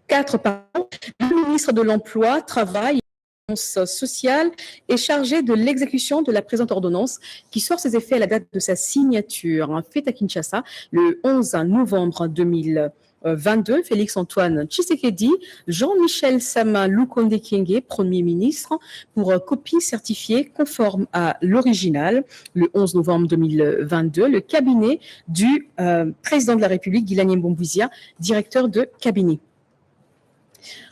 quatre, pardon. Le ministre de l'Emploi, Travail et sociale est chargé de l'exécution de la présente ordonnance qui sort ses effets à la date de sa signature. Fait à Kinshasa le 11 novembre 2022, Félix-Antoine Tshisekedi, Jean-Michel Sama Lukonde Kyenge, Premier ministre, pour copie certifiée conforme à l'original, le 11 novembre 2022, le cabinet du président de la République, Guilagne Mboumbouizia, directeur de cabinet.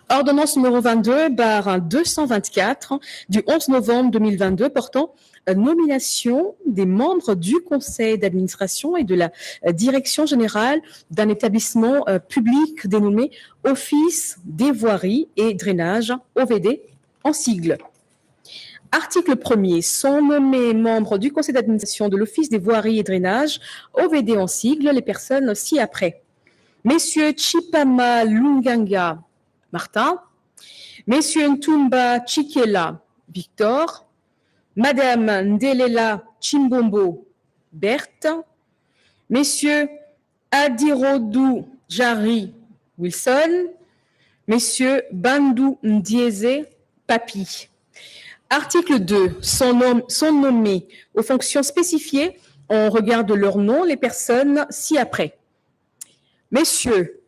Ordonnance numéro 22/224 du 11 novembre 2022 portant nomination des membres du conseil d'administration et de la direction générale d'un établissement public dénommé Office des voiries et drainage, OVD, en sigle. Article 1er. Sont nommés membres du conseil d'administration de l'Office des voiries et drainage, OVD en sigle, les personnes ci-après. Messieurs Chipama Lunganga Martin, Messieurs Ntumba Chikela Victor, Madame Ndelela Chimbombo Berthe, Messieurs Adirodou Jari Wilson, Messieurs Bandou Ndieze Papi. Article 2. Sont nommés aux fonctions spécifiées, on regarde leur nom, les personnes ci-après. Messieurs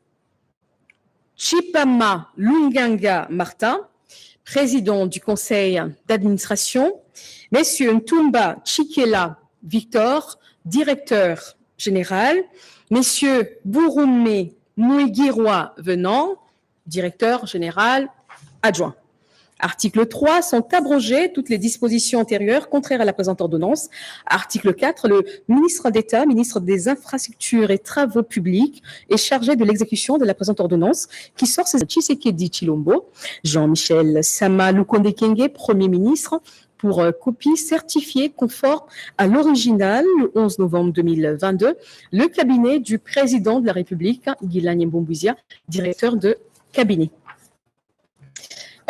Chipama Lunganga Martin, président du conseil d'administration, Messieurs Ntumba Chikela Victor, directeur général, Messieurs Bouroumé Mouigirwa Venant, directeur général adjoint. Article 3, sont abrogées toutes les dispositions antérieures contraires à la présente ordonnance. Article 4, le ministre d'État, ministre des Infrastructures et Travaux publics, est chargé de l'exécution de la présente ordonnance qui sort ses Tshisekedi Chilombo, Jean-Michel Sama Lukonde Kyenge, Premier ministre, pour copie certifiée conforme à l'original le 11 novembre 2022, le cabinet du président de la République, Guilagne Mboumbouizia, directeur de cabinet.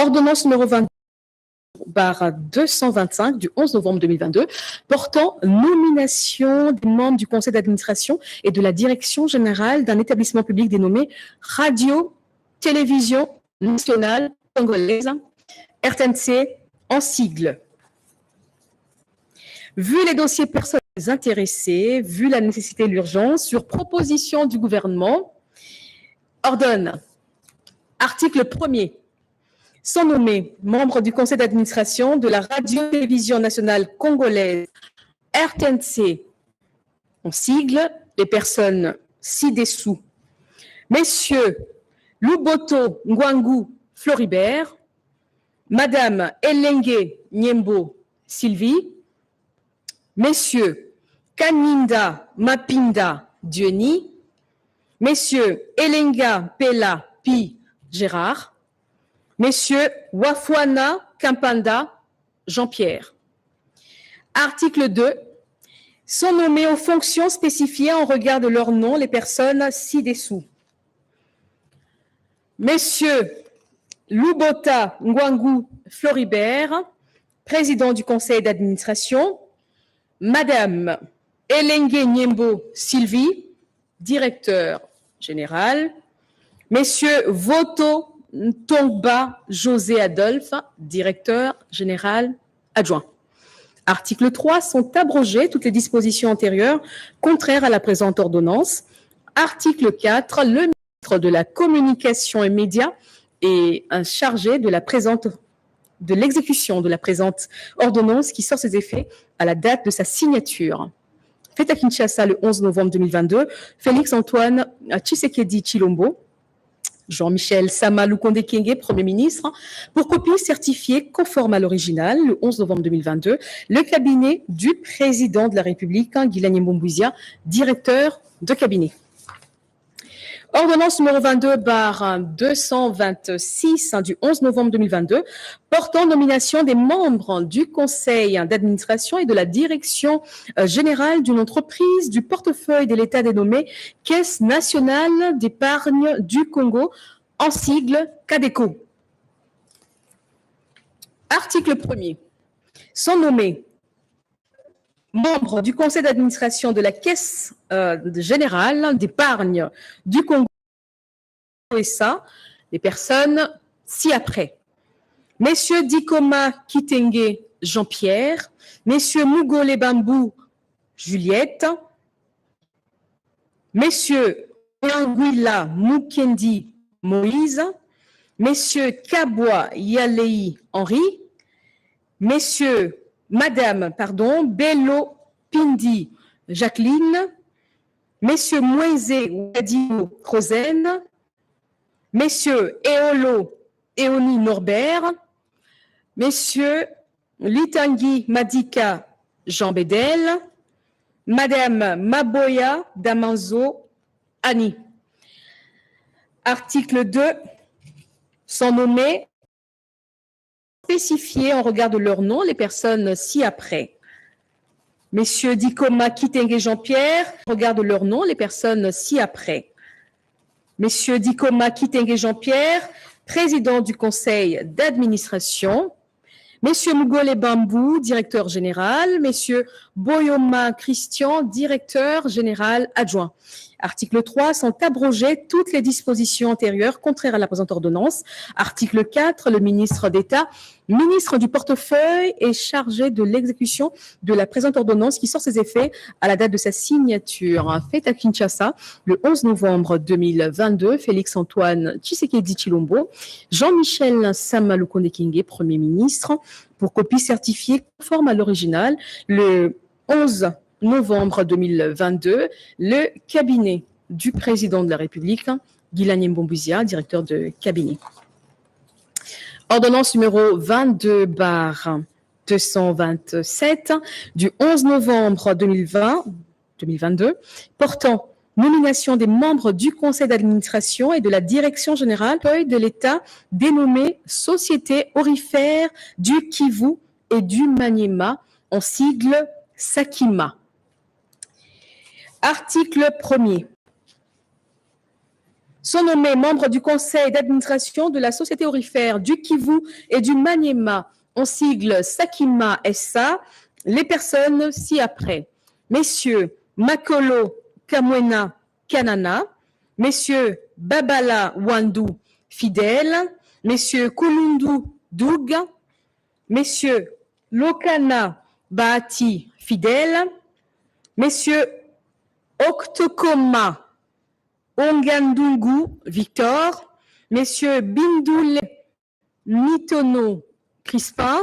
Ordonnance numéro 22/225 du 11 novembre 2022 portant nomination des membres du conseil d'administration et de la direction générale d'un établissement public dénommé Radio-Télévision Nationale Congolaise, RTNC en sigle. Vu les dossiers personnels intéressés, vu la nécessité et l'urgence, sur proposition du gouvernement, ordonne, article 1er, sont nommés membres du conseil d'administration de la Radio-Télévision Nationale Congolaise, RTNC, en sigle, les personnes ci-dessous. Messieurs Luboto Ngwangu Floribert, Madame Elenge Nyembo Sylvie, Messieurs Kaninda Mapinda Diony, Messieurs Elenga Pela Pi Gérard, Messieurs Wafwana Kimpanda Jean-Pierre. Article 2. Sont nommés aux fonctions spécifiées en regard de leur nom les personnes ci-dessous. Messieurs Lubota Ngwangu Floribert, président du conseil d'administration, Madame Elenge Nyembo Sylvie, directeur général, Messieurs Voto Ntongba José Adolphe, directeur général adjoint. Article 3, sont abrogées toutes les dispositions antérieures contraires à la présente ordonnance. Article 4, le ministre de la Communication et Médias est chargé de l'exécution de la présente ordonnance qui sort ses effets à la date de sa signature. Fait à Kinshasa le 11 novembre 2022, Félix-Antoine Tshisekedi Chilombo, Jean-Michel Sama Lukonde Kyenge, Premier ministre, pour copie certifiée conforme à l'original, le 11 novembre 2022, le cabinet du président de la République, Guilagne Mboumbouizia, directeur de cabinet. Ordonnance numéro 22/226 du 11 novembre 2022 portant nomination des membres du conseil d'administration et de la direction générale d'une entreprise du portefeuille de l'État dénommée Caisse nationale d'épargne du Congo, en sigle CADECO. Article 1er. Sont nommés membres du conseil d'administration de la Caisse générale d'épargne du Congo et ça, les personnes ci-après. Messieurs Dikoma Kitenge Jean-Pierre, Messieurs Mugole Bambou Juliette, Messieurs Anguilla Mukendi Moïse, Messieurs Kabwa Yalei Henri, Madame Bello Pindi Jacqueline, Messieurs Moïse Wadio Rosen, Messieurs Eolo Eoni Norbert, Messieurs Litangi Madika Jean Bédel, Madame Maboya Damanzo Annie. Article 2, sont nommés, spécifiés en regard de leur nom, les personnes ci-après. Messieurs Dikoma Kitenge Jean-Pierre, en regard de leur nom, les personnes ci-après. Messieurs Dikoma Kitenge Jean-Pierre, président du conseil d'administration. Messieurs Mugole Bambou, directeur général. Messieurs Boyoma Christian, directeur général adjoint. Article 3, sont abrogées toutes les dispositions antérieures contraires à la présente ordonnance. Article 4, le ministre d'État, ministre du portefeuille, est chargé de l'exécution de la présente ordonnance qui sort ses effets à la date de sa signature. Faite à Kinshasa, le 11 novembre 2022, Félix-Antoine Tshisekedi Tshilombo, Jean-Michel Sama-Lukonde Kyenge, Premier ministre, pour copie certifiée conforme à l'original, le 11 novembre 2022, le cabinet du président de la République, Guilagne Mbombouizia, directeur de cabinet. Ordonnance numéro 22/227 du 11 novembre 2022, portant nomination des membres du conseil d'administration et de la direction générale de l'État dénommée Société aurifère du Kivu et du Maniema, en sigle Sakima. Article 1er. Sont nommés membres du conseil d'administration de la Société aurifère du Kivu et du Maniema, en sigle Sakima SA, les personnes ci-après. Messieurs Makolo Kamwena Kanana, Messieurs Babala Wandu Fidèle, Messieurs Kulundu Doug, Messieurs Lokana Bahati Fidèle, Messieurs Oktokoma Ongandungu Victor, Messieurs Bindoule Mitono Crispin,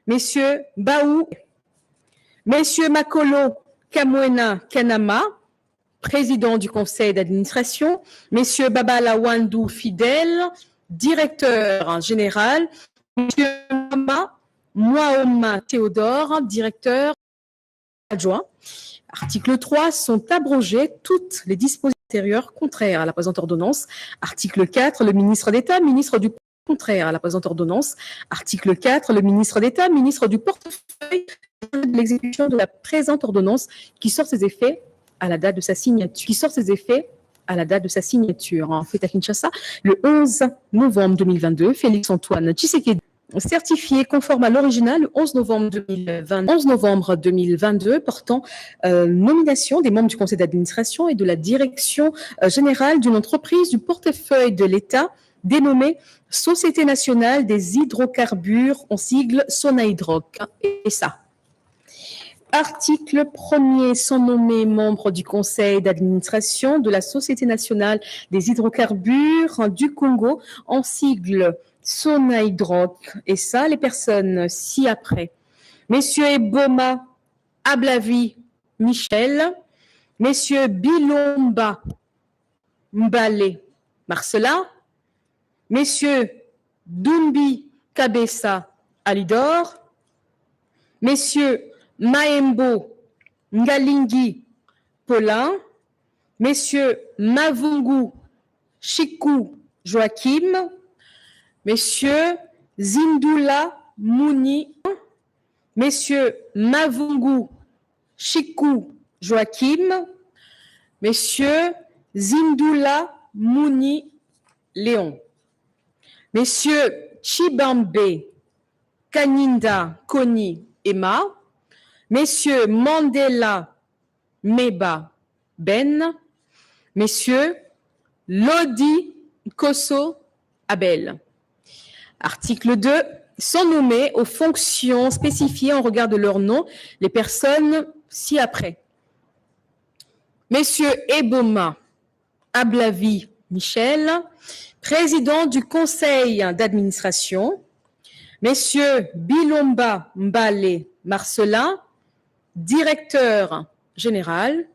Messieurs Baou, Messieurs Makolo Kamwena Kanama, président du conseil d'administration, Messieurs Babala Wandu Fidèle, directeur général, Messieurs Mama Mwaoma Théodore, directeur adjoint. Article 3, sont abrogées toutes les dispositions antérieures contraires à la présente ordonnance. Article 4, le ministre d'État, ministre du contraire à la présente ordonnance. Article 4, le ministre d'État, ministre du portefeuille de l'exécution de la présente ordonnance qui sort ses effets à la date de sa signature. En fait, à Kinshasa, le 11 novembre 2022, Félix-Antoine Tshisekedi, certifié conforme à l'original le 11 novembre 2022, portant nomination des membres du conseil d'administration et de la direction générale d'une entreprise du portefeuille de l'État dénommée Société nationale des hydrocarbures, en sigle Sonahydrac, et ça. Article 1er, sont nommés membres du conseil d'administration de la Société nationale des hydrocarbures du Congo, en sigle Sonahydrac, et ça, les personnes ci-après. Messieurs Eboma Ablavi Michel, Messieurs Bilomba Mbale Marcela, Messieurs Dumbi Kabessa Alidor, Messieurs Maembo Ngalingi Paulin, Messieurs Mavungu Chikou Joachim, Messieurs Zindula Mouni, Messieurs Mavungu Chikou Joachim, Messieurs Zindula Mouni Léon, Messieurs Chibambe Kaninda Koni Emma, Messieurs Mandela Meba Ben, Messieurs Lodi Kosso Abel. Article 2. Sont nommées aux fonctions spécifiées en regard de leur nom les personnes ci-après. Messieurs Eboma Ablavi Michel, président du conseil d'administration. Messieurs Bilomba Mbale Marcelin, directeur général.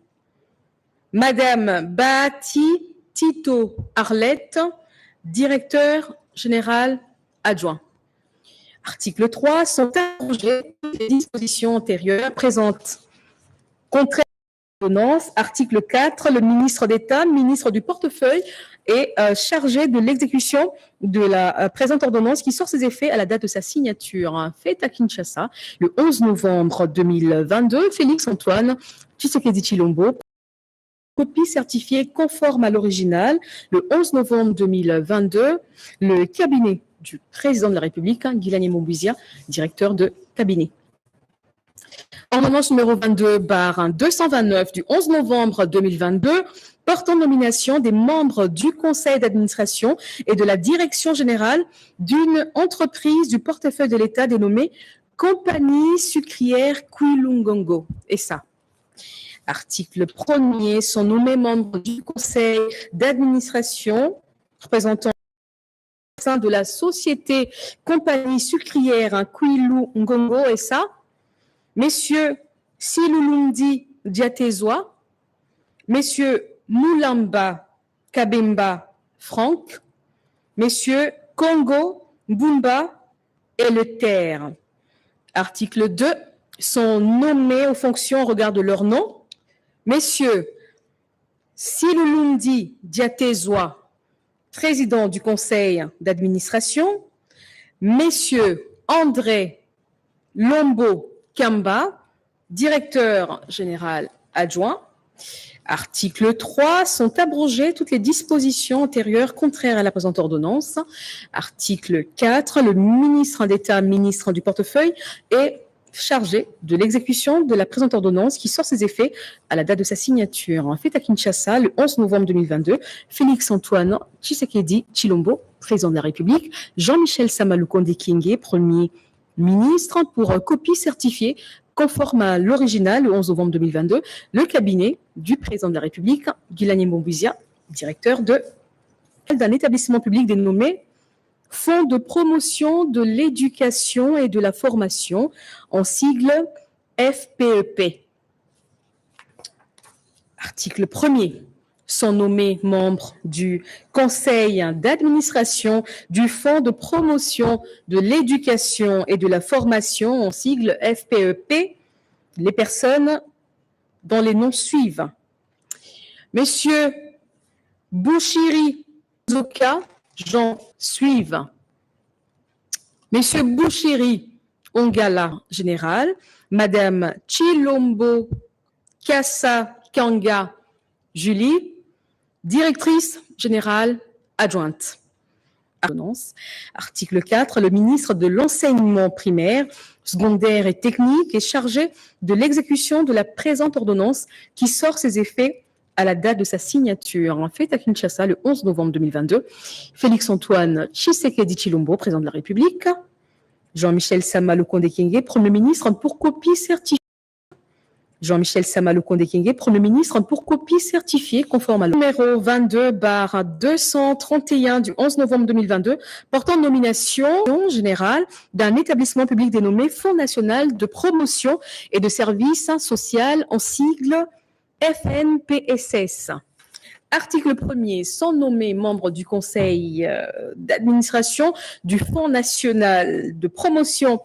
Madame Bahati Tito Arlette, directeur général adjoint. Article 3. Sont abrogées les dispositions antérieures présentes. Contraire à l'ordonnance. Article 4. Le ministre d'État, ministre du portefeuille, est chargé de l'exécution de la présente ordonnance qui sort ses effets à la date de sa signature. Faite à Kinshasa le 11 novembre 2022. Félix-Antoine Tshisekedi Tshilombo. Copie certifiée conforme à l'original le 11 novembre 2022. Le cabinet du président de la République, Guilani Mombouizia, directeur de cabinet. Ordonnance numéro 22/229 du 11 novembre 2022 portant nomination des membres du conseil d'administration et de la direction générale d'une entreprise du portefeuille de l'État dénommée Compagnie sucrière Kwilungongo. Et ça. Article 1er. Sont nommés membres du conseil d'administration représentant au sein de la société Compagnie sucrière Kwilungongo SA, messieurs Silulundi Diatezwa, messieurs Moulamba Kabemba Franck, messieurs Congo Mbumba et Le Terre. Article 2. Sont nommés aux fonctions en regard de leur nom, messieurs Silulundi Diatezwa, président du conseil d'administration, messieurs André Lombo Kamba, directeur général adjoint. Article 3. Sont abrogées toutes les dispositions antérieures contraires à la présente ordonnance. Article 4. Le ministre d'État, ministre du portefeuille, est chargé de l'exécution de la présente ordonnance qui sort ses effets à la date de sa signature. Fait à Kinshasa le 11 novembre 2022, Félix-Antoine Tshisekedi Tshilombo, président de la République, Jean-Michel Samalukonde Kyenge, Premier ministre, pour copie certifiée conforme à l'original le 11 novembre 2022, le cabinet du président de la République, Guilani Mombouizia, directeur d'un établissement public dénommé Fonds de promotion de l'éducation et de la formation, en sigle FPEP. Article 1er. Sont nommés membres du conseil d'administration du Fonds de promotion de l'éducation et de la formation, en sigle FPEP, les personnes dont les noms suivent. Messieurs Bouchiri Zoka, Jean suivent. Monsieur Bouchiri Ongala, général. Madame Chilombo Kassa Kanga, Julie, directrice générale adjointe. Article 4. Le ministre de l'enseignement primaire, secondaire et technique est chargé de l'exécution de la présente ordonnance qui sort ses effets à la date de sa signature. Fait à Kinshasa le 11 novembre 2022, Félix-Antoine Tshisekedi Tshilombo, président de la République, Jean-Michel Samalukonde Kyenge, Premier ministre, pour copie certifiée. Jean-Michel Samalukonde Kyenge, Premier ministre, pour copie certifiée conforme à numéro 22/231 du 11 novembre 2022 portant nomination générale d'un établissement public dénommé Fonds national de promotion et de services sociaux, en sigle FNPSS. Article 1er. Sont nommés membres du conseil d'administration du Fonds national de promotion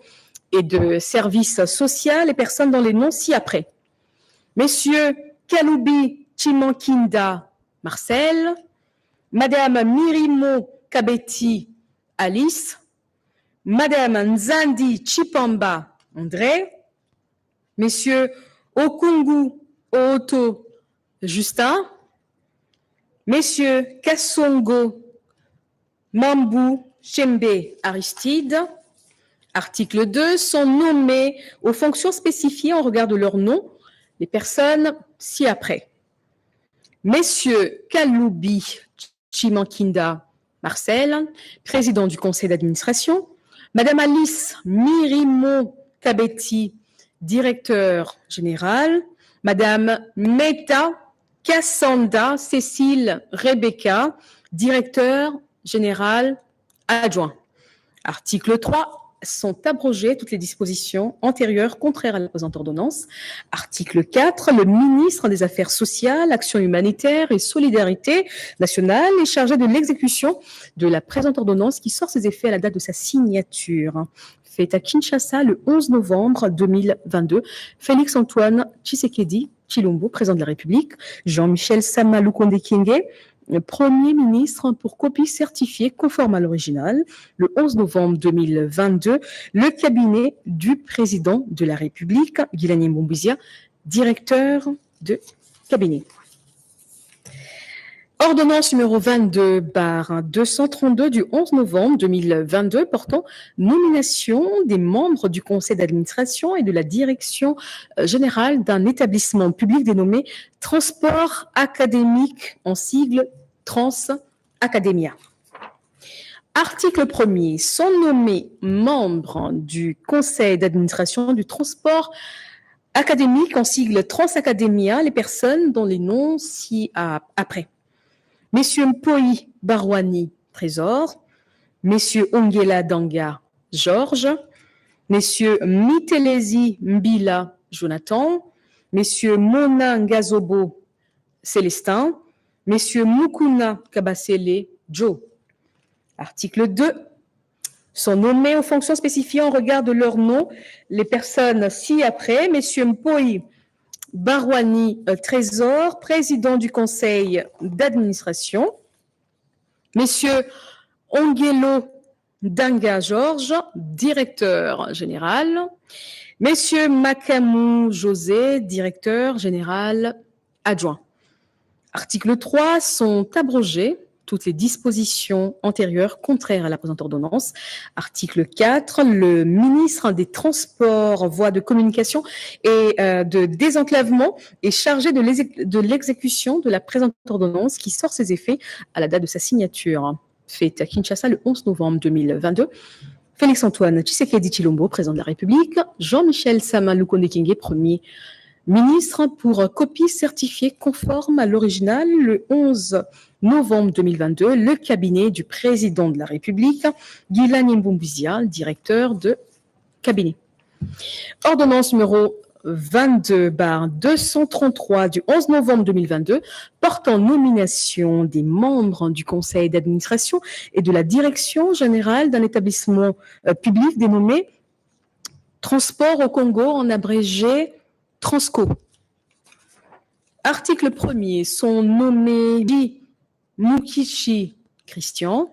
et de services sociaux les personnes dont les noms ci-après. Messieurs Kaloubi Chimankinda Marcel, Madame Mirimo Kabeti Alice, Madame Nzandi Chipamba André, Messieurs Okungu Ooto Justin, Messieurs Kassongo Mambu Chembe Aristide. Article 2. Sont nommés aux fonctions spécifiées en regard de leur nom les personnes ci-après. Messieurs Kaloubi Chimankinda Marcel, président du conseil d'administration, Madame Alice Mirimo Kabetti, directeur général, Madame Meta Cassanda Cécile Rebecca, directeur général adjoint. Article 3. Sont abrogées toutes les dispositions antérieures contraires à la présente ordonnance. Article 4. Le ministre des Affaires sociales, Action humanitaire et solidarité nationale est chargé de l'exécution de la présente ordonnance qui sort ses effets à la date de sa signature. Fait à Kinshasa le 11 novembre 2022. Félix-Antoine Tshisekedi Tshilombo, président de la République. Jean-Michel Sama Lukonde Kyenge, Premier ministre, pour copie certifiée conforme à l'original, le 11 novembre 2022, le cabinet du président de la République, Guilani Mbombizia, directeur de cabinet. Ordonnance numéro 22/232 du 11 novembre 2022 portant nomination des membres du conseil d'administration et de la direction générale d'un établissement public dénommé Transport Académique, en sigle Trans Academia. Article 1er. Sont nommés membres du conseil d'administration du transport académique, en sigle Trans Academia, les personnes dont les noms ci-après. Messieurs Mpoi Barwani, Trésor. Messieurs Ongela Danga, Georges. Messieurs Mitelezi Mbila, Jonathan. Messieurs Mona Ngazobo, Célestin. Messieurs Mukuna Kabasele, Joe. Article 2. Sont nommés aux fonctions spécifiées en regard de leur nom les personnes ci-après. Messieurs Mpoi Barwani, Trésor, président du conseil d'administration. Messieurs Ongelo Danga Georges, directeur général. Messieurs Makamou José, directeur général adjoint. Article 3. Sont abrogées toutes les dispositions antérieures contraires à la présente ordonnance. Article 4. Le ministre des Transports, voies de communication et de désenclavement est chargé de l'exécution de la présente ordonnance qui sort ses effets à la date de sa signature. Fait à Kinshasa le 11 novembre 2022. Félix-Antoine Tshisekedi Tshilombo, président de la République. Jean-Michel Sama Lukonde Kyenge, Premier ministre, pour copie certifiée conforme à l'original le 11 novembre 2022, le cabinet du président de la République, Guilani Mbombizia, directeur de cabinet. Ordonnance numéro 22/233 du 11 novembre 2022 portant nomination des membres du conseil d'administration et de la direction générale d'un établissement public dénommé Transport au Congo, en abrégé Transco. Article 1er. Sont nommés Di Mukichi Christian,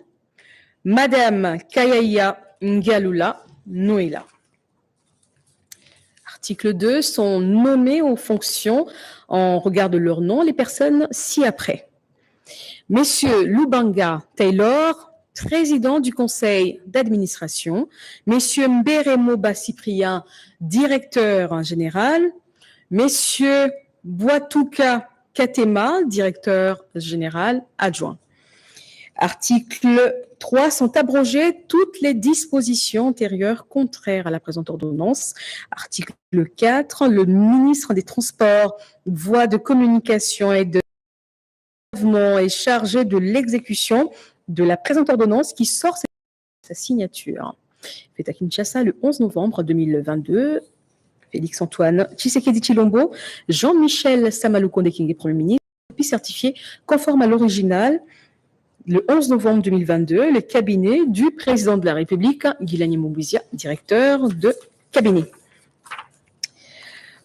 Madame Kayaya Ngalula Noéla. Article 2. Sont nommés aux fonctions en regard de leur nom les personnes ci-après. Messieurs Lubanga Taylor, président du conseil d'administration. Messieurs Mberemoba Cyprien, directeur général. Messieurs Boitouka Katema, directeur général adjoint. Article 3. Sont abrogées toutes les dispositions antérieures contraires à la présente ordonnance. Article 4. Le ministre des Transports, voies de communication et de développement est chargé de l'exécution de la présente ordonnance qui sort sa signature. Fait à Kinshasa le 11 novembre 2022. Félix-Antoine Tshisekedi Tshilombo, Jean-Michel Sama Lukonde Kyenge, Premier ministre, copie certifiée conforme à l'original le 11 novembre 2022, le cabinet du président de la République, Guilani Mbombizia, directeur de cabinet.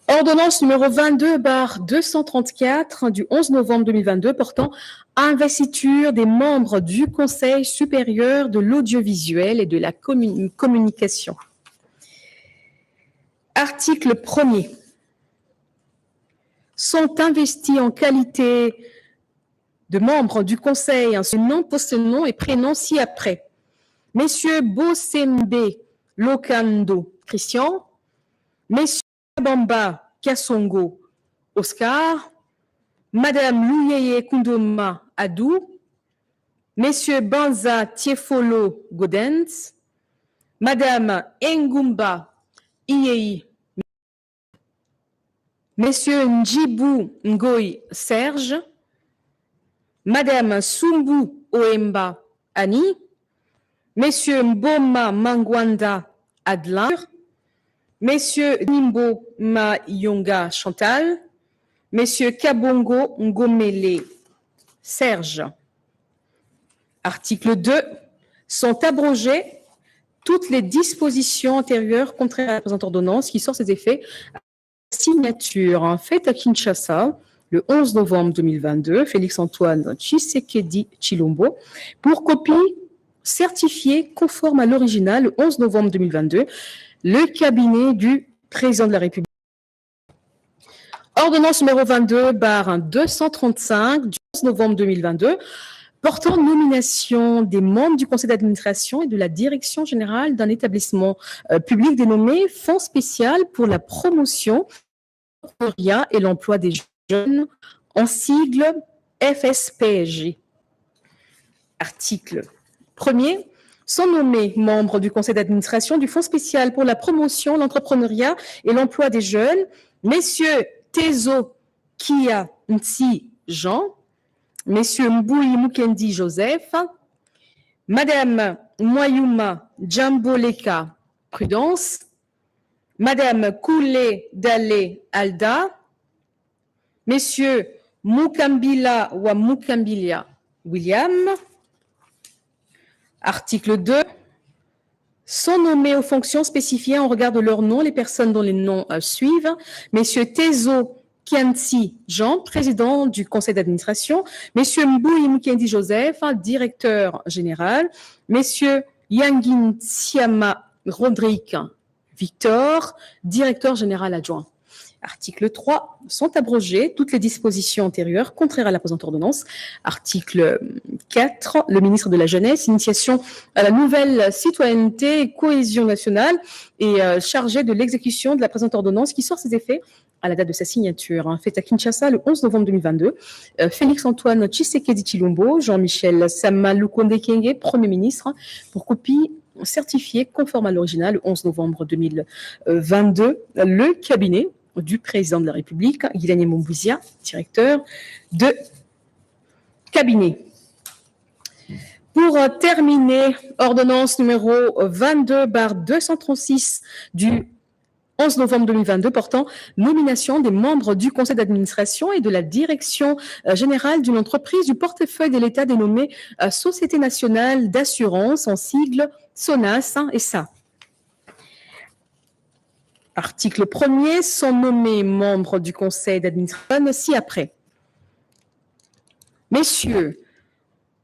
Ordonnance numéro 22/234 du 11 novembre 2022 portant investiture des membres du Conseil supérieur de l'audiovisuel et de la communication. Article 1er. Sont investis en qualité de membres du Conseil, ce nom, post-nom et prénom ci-après. Messieurs Bosembe Lokando Christian, Messieurs Bamba Kassongo Oscar, Madame Luyeye Kundoma Adou, Monsieur Banza Tiefolo Godens, Madame Engumba Iyei, Monsieur Njibou Ngoy Serge, Madame Sumbu Oemba Annie, Monsieur Mboma Mangwanda Adler, Monsieur Nimbo Mayonga Chantal, Monsieur Kabongo Ngomele Serge. Article 2. Sont abrogées toutes les dispositions antérieures contraires à la présente ordonnance qui sort ses effets à la signature faite à Kinshasa le 11 novembre 2022, Félix-Antoine Tshisekedi Tshilombo, pour copie certifiée conforme à l'original le 11 novembre 2022, le cabinet du président de la République. Ordonnance numéro 22/235 du 11 novembre 2022, portant nomination des membres du conseil d'administration et de la direction générale d'un établissement public dénommé Fonds spécial pour la promotion et l'emploi des jeunes, en sigle FSPJ. Article 1er. Sont nommés membres du conseil d'administration du Fonds spécial pour la promotion, l'entrepreneuriat et l'emploi des jeunes, messieurs Tezo Kia Ntsi Jean, Messieurs Mboui Mukendi Joseph, Madame Moyouma Djamboleka Prudence, Madame Koulé Dale Alda, Messieurs Mukambila ou Mukambilia William. Article 2. Sont nommés aux fonctions spécifiées en regard de leur nom les personnes dont les noms suivent. Messieurs Tezo Kianti Jean, président du conseil d'administration, Messieurs Mboui Mukendi Joseph, directeur général, Messieurs Yangin Siama Rodrigue Victor, directeur général adjoint. Article 3. Sont abrogées toutes les dispositions antérieures contraires à la présente ordonnance. Article 4. Le ministre de la Jeunesse, initiation à la nouvelle citoyenneté et cohésion nationale, est chargé de l'exécution de la présente ordonnance qui sort ses effets à la date de sa signature. Faite à Kinshasa le 11 novembre 2022. Félix-Antoine Tshisekedi Tshilombo, Jean-Michel Sama Lukonde Kyenge, Premier ministre, pour copie certifiée conforme à l'original le 11 novembre 2022. Le cabinet du président de la République, Guilani Mombouizia, directeur de cabinet. Pour terminer, ordonnance numéro 22/236 du 11 novembre 2022 portant nomination des membres du conseil d'administration et de la direction générale d'une entreprise du portefeuille de l'État dénommée Société nationale d'assurance, en sigle SONAS et SA. Article 1er. Sont nommés membres du conseil d'administration ci-après. Messieurs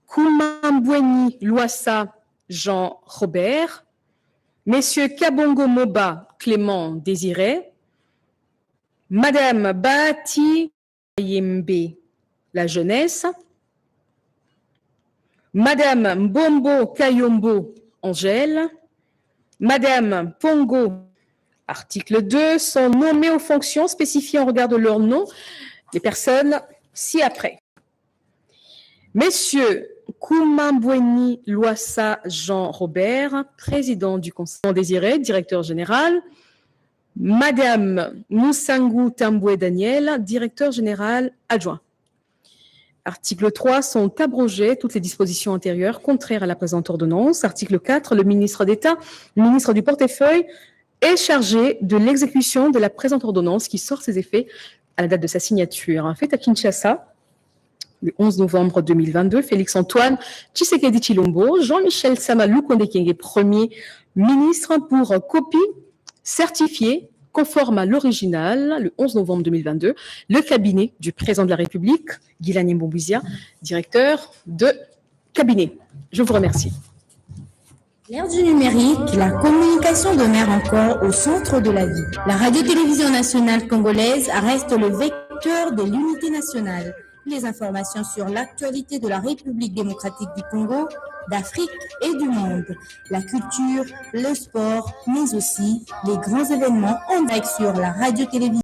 Koumambweni Loissa Jean Robert, Messieurs Kabongo Moba Clément Désiré, Madame Bati Yembe la jeunesse, Madame Mbombo Kayombo Angèle, Madame Pongo. Article 2. Sont nommés aux fonctions spécifiées en regard de leur nom les personnes ci-après. Messieurs Koumambweni Loissa Jean Robert, président du conseil désiré, directeur général. Madame Moussangu Tamboué Daniel, directeur général adjoint. Article 3. Sont abrogées toutes les dispositions antérieures contraires à la présente ordonnance. Article 4. Le ministre d'État, le ministre du portefeuille, est chargé de l'exécution de la présente ordonnance qui sort ses effets à la date de sa signature. Faite à Kinshasa, le 11 novembre 2022, Félix-Antoine Tshisekedi Tshilombo, Jean-Michel Sama Lukonde Kyenge, Premier ministre, pour copie certifiée conforme à l'original, le 11 novembre 2022, le cabinet du président de la République, Guilani Mombouizia, directeur de cabinet. Je vous remercie. L'ère du numérique, la communication demeure encore au centre de la vie. La radio-télévision nationale congolaise reste le vecteur de l'unité nationale. Les informations sur l'actualité de la République démocratique du Congo, d'Afrique et du monde. La culture, le sport, mais aussi les grands événements en direct sur la radio-télévision.